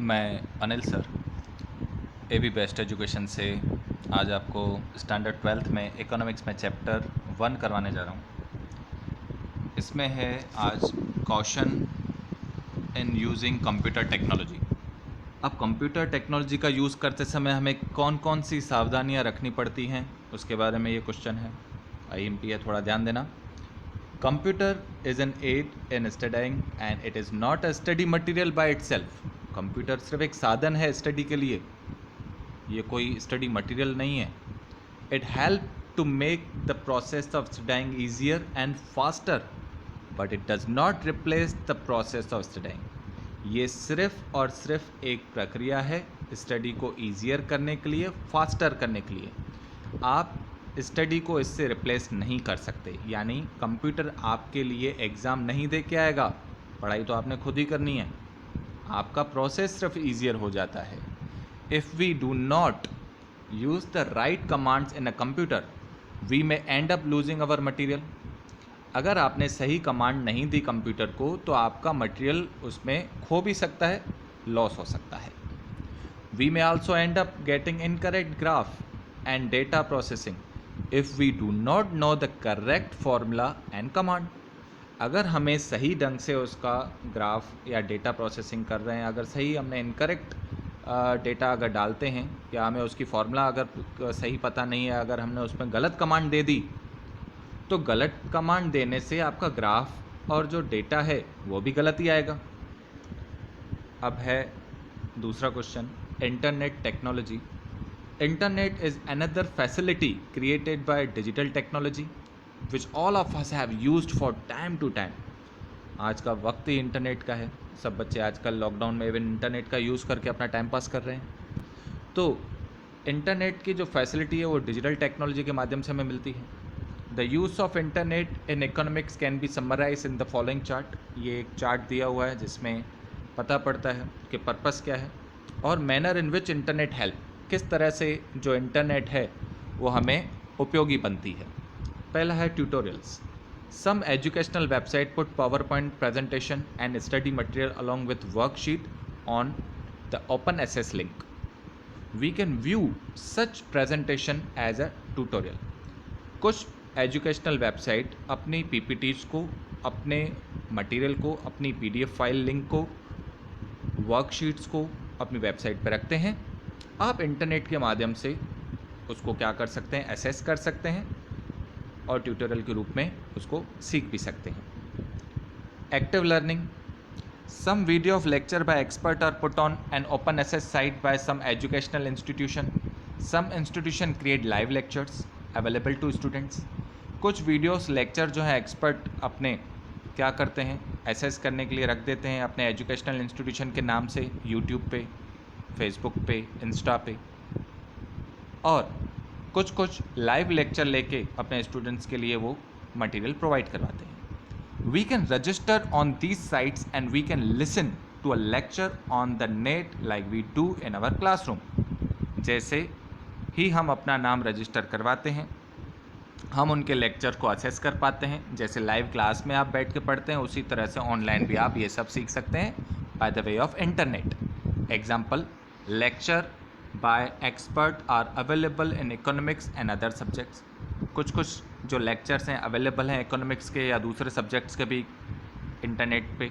मैं Anil sir AB best education से आज आपको स्टैंडर्ड 12th में इकोनॉमिक्स में चैप्टर 1 करवाने जा रहा हूँ। इसमें है आज caution in using computer technology. अब कंप्यूटर टेक्नोलॉजी का यूज़ करते समय हमें कौन कौन सी सावधानियाँ रखनी पड़ती हैं उसके बारे में ये क्वेश्चन है। IMP है, थोड़ा ध्यान देना। Computer is an aid in studying and it is not a study material by itself. Computer सिर्फ एक साधन है स्टडी के लिए, ये कोई स्टडी मटेरियल नहीं है। It help to make the process of studying easier and faster but it does not replace the process of studying. ये सिर्फ और सिर्फ एक प्रक्रिया है स्टडी को ईजियर करने के लिए, फास्टर करने के लिए। आप स्टडी को इससे रिप्लेस नहीं कर सकते। यानी कंप्यूटर आपके लिए एग्ज़ाम नहीं दे के आएगा, पढ़ाई तो आपने खुद ही करनी है, आपका प्रोसेस सिर्फ ईजियर हो जाता है। If we do not use the right commands in a computer we may end up losing our material। अगर आपने सही कमांड नहीं दी कंप्यूटर को तो आपका मटेरियल उसमें खो भी सकता है, लॉस हो सकता है। we may also end up getting incorrect graph and data processing if we do not know the correct formula and command। अगर हमें सही ढंग से उसका ग्राफ या डेटा प्रोसेसिंग कर रहे हैं, अगर सही हमने इनकरेक्ट डेटा अगर डालते हैं या हमें उसकी फार्मूला अगर सही पता नहीं है, अगर हमने उसमें गलत कमांड दे दी तो गलत कमांड देने से आपका ग्राफ और जो डेटा है वो भी गलत ही आएगा। अब है दूसरा question, internet technology. Internet is another facility created by digital technology which all of us have used for time to time. आज का वक्त ही इंटरनेट का है, सब बच्चे आजकल लॉकडाउन में इवन इंटरनेट का यूज़ करके अपना टाइम पास कर रहे हैं। तो इंटरनेट की जो फैसिलिटी है वो डिजिटल टेक्नोलॉजी के माध्यम से हमें मिलती है। The use of internet in economics can be summarise in the following chart. ये एक चार्ट दिया हुआ है जिसमें पता पड़ता है कि पर्पस क्या है और manner in which internet help, किस तरह से जो इंटरनेट है वो हमें उपयोगी बनती है। पहला है tutorials. Some educational website put PowerPoint presentation and study material along with worksheet on the OpenSS link. We can view such presentation as a tutorial। कुछ एजुकेशनल वेबसाइट अपनी PPTs को, अपने मटेरियल को, अपनी PDF फाइल लिंक को, worksheets को अपनी website पर रखते हैं। आप इंटरनेट के माध्यम से उसको क्या कर सकते हैं, एसेस कर सकते हैं और ट्यूटोरियल के रूप में उसको सीख भी सकते हैं। Active learning. Some video of lecture by expert are put on an open access site by some educational institution. Some institution create live lectures available to students. कुछ वीडियोस लेक्चर जो है एक्सपर्ट अपने क्या करते हैं, एसेस करने के लिए रख देते हैं अपने एजुकेशनल इंस्टीट्यूशन के नाम से, यूट्यूब पे, फेसबुक पे, इंस्टा पे। और कुछ लाइव लेक्चर लेके अपने स्टूडेंट्स के लिए वो मटेरियल प्रोवाइड करवाते हैं। We can register on these sites and we can listen to a lecture on the net like we do in our classroom. जैसे ही हम अपना नाम रजिस्टर करवाते हैं, हम उनके लेक्चर को असेस कर पाते हैं। जैसे लाइव क्लास में आप बैठ के पढ़ते हैं, उसी तरह से ऑनलाइन भी आप ये सब सीख सकते हैं by the way of internet. Example, lecture by expert are available in economics and other subjects। कुछ जो लेक्चर्स हैं अवेलेबल हैं इकोनॉमिक्स के या दूसरे सब्जेक्ट्स के भी इंटरनेट पे।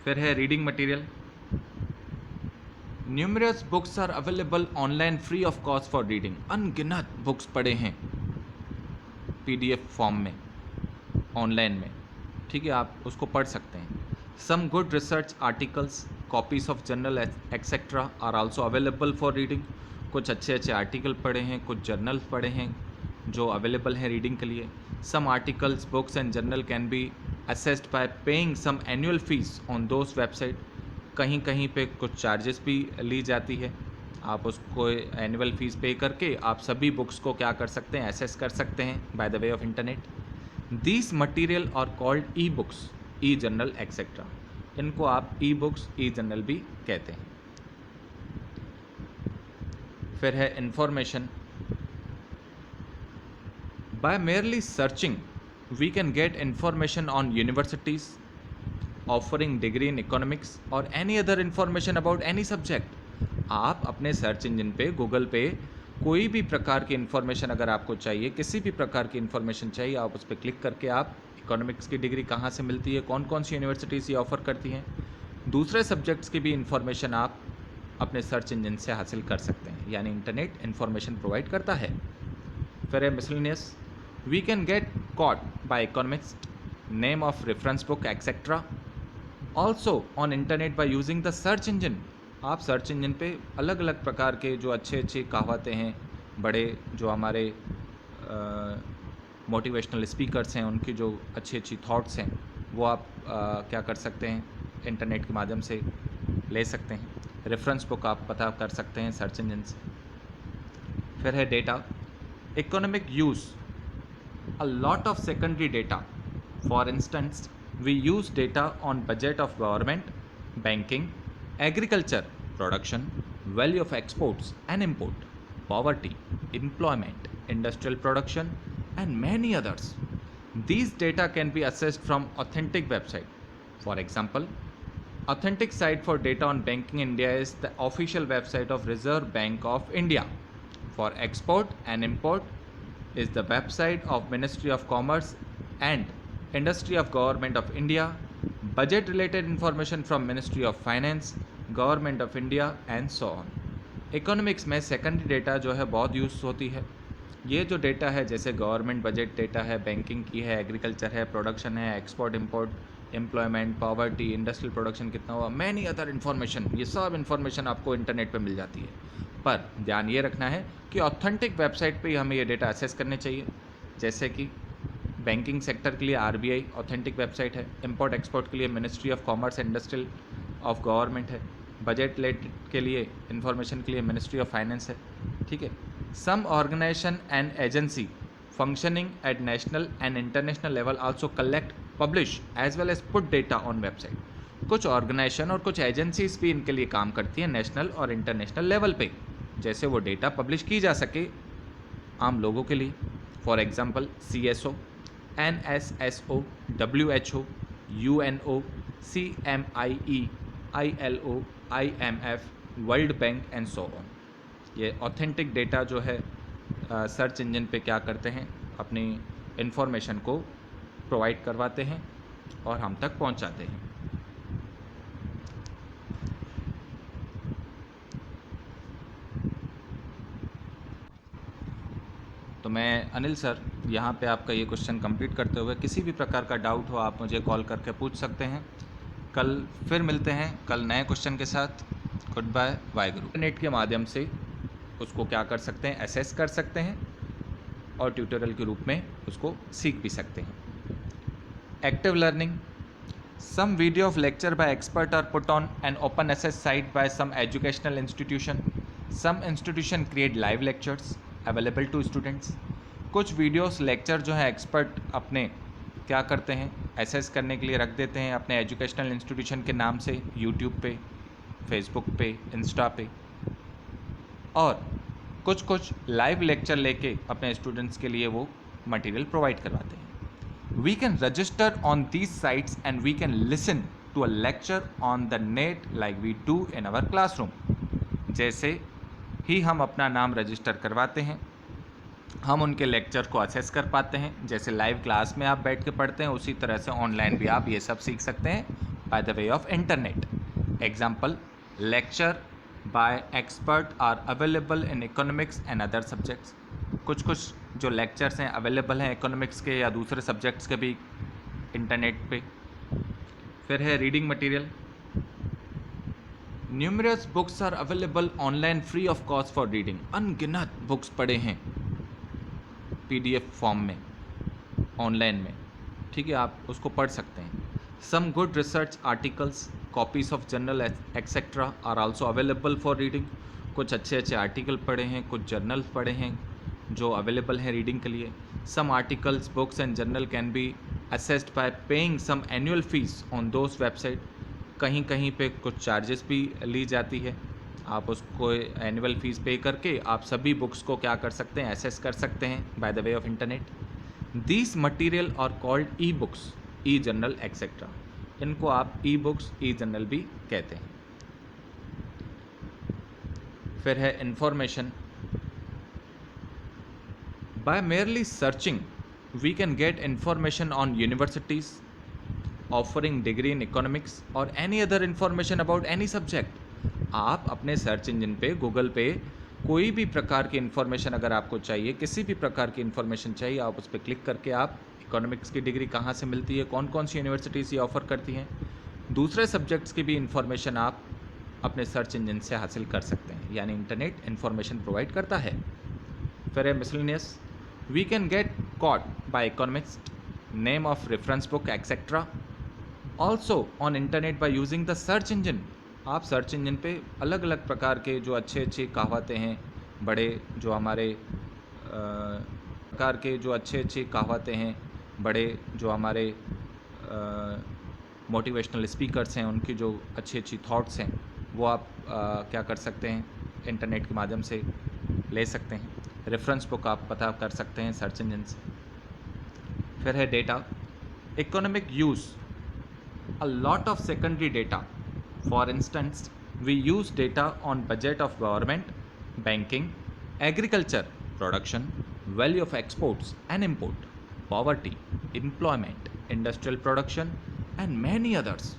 फिर है reading material. Numerous books are available online free of cost for reading. अनगिनत बुक्स पढ़े हैं PDF फॉर्म में, ऑनलाइन में, ठीक है, आप उसको पढ़ सकते हैं। Some good research articles, copies of journal etcetera are also available for reading. कुछ अच्छे आर्टिकल पढ़े हैं, कुछ जर्नल्स पढ़े हैं जो अवेलेबल हैं रीडिंग के लिए। Some articles, books and journal can be accessed by paying some annual fees on those website. कहीं कहीं पे कुछ चार्जेस भी ली जाती है, आप उसको एनुअल फीस पे करके आप सभी बुक्स को क्या कर सकते हैं, एसेस कर सकते हैं by the way of internet. These material are called e books, e journal etcetera. इनको आप ई बुक्स, ई जर्नल भी कहते हैं। फिर है information. By merely searching we can get information on universities, offering degree in economics और any other information about any subject. आप अपने सर्च इंजन पे, गूगल पे कोई भी प्रकार की इन्फॉर्मेशन अगर आपको चाहिए, किसी भी प्रकार की इन्फॉर्मेशन चाहिए, आप उस पर क्लिक करके आप इकोनॉमिक्स की डिग्री कहाँ से मिलती है, कौन कौन सी यूनिवर्सिटीज़ ये ऑफ़र करती हैं, दूसरे सब्जेक्ट्स की भी इन्फॉर्मेशन आप अपने सर्च इंजन से हासिल कर सकते हैं। यानी इंटरनेट इन्फॉर्मेशन प्रोवाइड करता है। फिर है miscellaneous, we can get caught by economics, name of reference book etcetera, also on internet by using the search engine. आप सर्च इंजन पे अलग अलग प्रकार के जो अच्छे अच्छे कहावतें हैं, बड़े जो हमारे मोटिवेशनल स्पीकर्स हैं, उनकी जो अच्छी अच्छी थॉट्स हैं, वो आप क्या कर सकते हैं, इंटरनेट के माध्यम से ले सकते हैं। रेफरेंस बुक आप पता कर सकते हैं सर्च इंजन से। फिर है data, economic use a lot of secondary data. For instance, we use data on budget of government, banking, agriculture, production, value of exports and import, poverty, employment, industrial production, and many others. These data can be accessed from authentic website. For example, authentic site for data on banking in India is the official website of Reserve Bank of India. For export and import is the website of Ministry of Commerce and Industry of Government of India. Budget related information from Ministry of Finance, Government of India and so on. Economics में secondary data जो है बहुत use होती है। ये जो data है, जैसे गवर्नमेंट बजट डेटा है, बैंकिंग की है, एग्रीकल्चर है, प्रोडक्शन है, export import, employment, poverty, industrial production कितना हुआ, मैनी अदर इन्फॉर्मेशन, ये सब इन्फॉर्मेशन आपको इंटरनेट पे मिल जाती है। पर ध्यान ये रखना है कि ऑथेंटिक वेबसाइट पे ही हमें ये डेटा एक्सेस करने चाहिए। जैसे कि बैंकिंग सेक्टर के लिए आरबीआई ऑथेंटिक वेबसाइट है, इंपोर्ट एक्सपोर्ट के लिए ministry of commerce and industrial of government है, बजट रिलेटेड के लिए इंफॉर्मेशन के लिए मिनिस्ट्री ऑफ फाइनेंस है। ठीक है। Some organisation and agency functioning at national and international level also collect, publish as well as put data on website. कुछ organisation और कुछ एजेंसीज भी इनके लिए काम करती हैं नेशनल और इंटरनेशनल लेवल पे, जैसे वो डेटा पब्लिश की जा सके आम लोगों के लिए। For example CSO, NSSO, WHO, UNO, CMIE, ILO, IMF, world bank and so on. ये ऑथेंटिक डेटा जो है सर्च इंजन पे क्या करते हैं, अपनी इन्फॉर्मेशन को प्रोवाइड करवाते हैं और हम तक पहुंचाते हैं। तो मैं अनिल सर यहाँ पे आपका ये क्वेश्चन कंप्लीट करते हुए, किसी भी प्रकार का डाउट हो आप मुझे कॉल करके पूछ सकते हैं। कल फिर मिलते हैं, कल नए क्वेश्चन के साथ। Good bye, Waheguru. इंटरनेट के माध्यम से उसको क्या कर सकते हैं, एसेस कर सकते हैं और ट्यूटोरियल के रूप में उसको सीख भी सकते हैं। Active learning, some video of lecture by expert are put on an open access site by some educational institution. Some institution create live lectures available to students. कुछ वीडियोस लेक्चर जो है एक्सपर्ट अपने क्या करते हैं, एसेस करने के लिए रख देते हैं अपने एजुकेशनल इंस्टीट्यूशन के नाम से, यूट्यूब पे, फेसबुक पे, इंस्टा पे। और कुछ कुछ लाइव लेक्चर लेके अपने स्टूडेंट्स के लिए वो मटेरियल प्रोवाइड करवाते हैं। We can register on these sites and we can listen to a lecture on the net like we do in our classroom. जैसे ही हम अपना नाम रजिस्टर करवाते हैं, हम उनके लेक्चर को असेस कर पाते हैं। जैसे लाइव क्लास में आप बैठ के पढ़ते हैं, उसी तरह से ऑनलाइन भी आप ये सब सीख सकते हैं by the way of internet. Example, lecture by expert are available in economics and other subjects. कुछ कुछ जो लेक्चर्स हैं अवेलेबल हैं इकोनॉमिक्स के या दूसरे सब्जेक्ट्स के भी इंटरनेट पे। फिर है reading material, numerous books are available online free of cost for reading. अनगिनत बुक्स पढ़े हैं PDF फॉर्म में, ऑनलाइन में। ठीक है, आप उसको पढ़ सकते हैं। Some good research articles, copies of journal etcetera are also available for reading. कुछ अच्छे अच्छे आर्टिकल पढ़े हैं, कुछ जर्नल्स पढ़े हैं जो अवेलेबल हैं रीडिंग के लिए। Some articles, books and journal can be accessed by paying some annual fees on those website. कहीं कहीं पे कुछ चार्जेस भी ली जाती है, आप उसको एनुअल फीस पे करके आप सभी बुक्स को क्या कर सकते हैं, एसेस कर सकते हैं by the way of internet. These material are called e books, e journal etcetera. इनको आप ई बुक्स, ई जर्नल भी कहते हैं। फिर है information. By merely searching we can get information on universities offering degree in economics और any other information about any subject. आप अपने सर्च इंजन पे, गूगल पे कोई भी प्रकार की इन्फॉर्मेशन अगर आपको चाहिए, किसी भी प्रकार की इन्फॉर्मेशन चाहिए, आप उस पर क्लिक करके आप इकोनॉमिक्स की डिग्री कहाँ से मिलती है, कौन कौन सी यूनिवर्सिटीज़ ये ऑफ़र करती हैं, दूसरे सब्जेक्ट्स की भी इन्फॉर्मेशन आप अपने सर्च इंजन से हासिल कर सकते हैं। यानी इंटरनेट इन्फॉर्मेशन प्रोवाइड करता है। फिर है miscellaneous. We can get caught by economist, name of reference book etcetera also on internet by using the search engine. आप सर्च इंजन पे अलग अलग प्रकार के जो अच्छे अच्छे कहावतें हैं, बड़े जो हमारे प्रकार के जो अच्छे अच्छे कहावतें हैं, बड़े जो हमारे मोटिवेशनल स्पीकर्स हैं, उनकी जो अच्छी अच्छी थॉट्स हैं, वो आप क्या कर सकते हैं, इंटरनेट के माध्यम से ले सकते हैं। रेफरेंस बुक आप पता कर सकते हैं सर्च इंजन से। फिर है data. Economic use a lot of secondary data. For instance, we use data on budget of government, banking, agriculture, production, value of exports and import, poverty, employment, industrial production, and many others.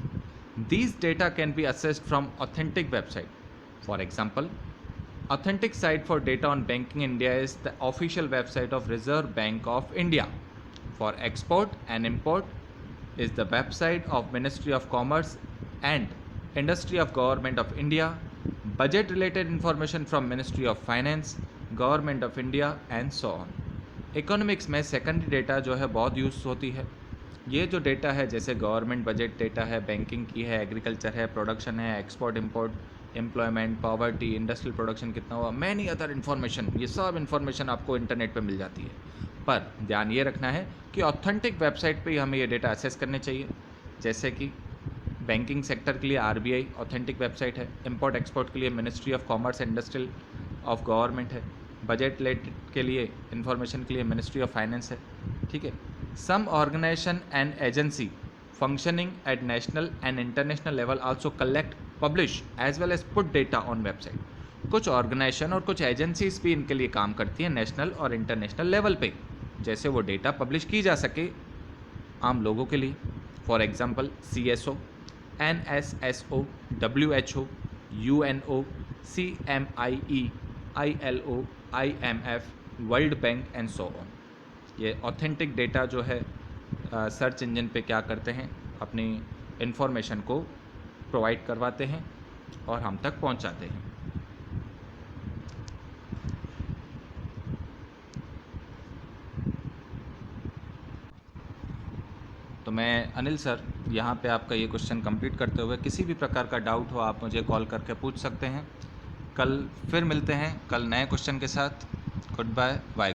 These data can be accessed from authentic website. For example, authentic site for data on banking in India is the official website of Reserve Bank of India. For export and import is the website of Ministry of Commerce and Industry of Government of India. Budget related information from Ministry of Finance, Government of India and so on. Economics में secondary data जो है बहुत use होती है। ये जो data है, जैसे गवर्नमेंट बजट डेटा है, बैंकिंग की है, एग्रीकल्चर है, प्रोडक्शन है, export import, employment, poverty, industrial production कितना हुआ, मैनी अदर इन्फॉर्मेशन, ये सब इन्फॉर्मेशन आपको इंटरनेट पे मिल जाती है। पर ध्यान ये रखना है कि ऑथेंटिक वेबसाइट पे ही हमें ये डेटा एक्सेस करने चाहिए। जैसे कि बैंकिंग सेक्टर के लिए आरबीआई ऑथेंटिक वेबसाइट है, इंपोर्ट एक्सपोर्ट के लिए ministry of commerce and industrial of government है, बजट रिलेटेड के लिए इंफॉर्मेशन के लिए मिनिस्ट्री ऑफ फाइनेंस है। ठीक है। Some organisation and agency functioning at national and international level also collect, publish as well as put data on website. कुछ organisation और कुछ एजेंसीज भी इनके लिए काम करती हैं नेशनल और इंटरनेशनल लेवल पे, जैसे वो डेटा पब्लिश की जा सके आम लोगों के लिए। For example CSO, NSSO, WHO, UNO, CMIE, ILO, IMF, world bank and so on. ये ऑथेंटिक डेटा जो है सर्च इंजन पे क्या करते हैं, अपनी इन्फॉर्मेशन को प्रोवाइड करवाते हैं और हम तक पहुंचाते हैं। तो मैं अनिल सर यहाँ पे आपका ये क्वेश्चन कंप्लीट करते हुए, किसी भी प्रकार का डाउट हो आप मुझे कॉल करके पूछ सकते हैं। कल फिर मिलते हैं, कल नए क्वेश्चन के साथ। Good bye.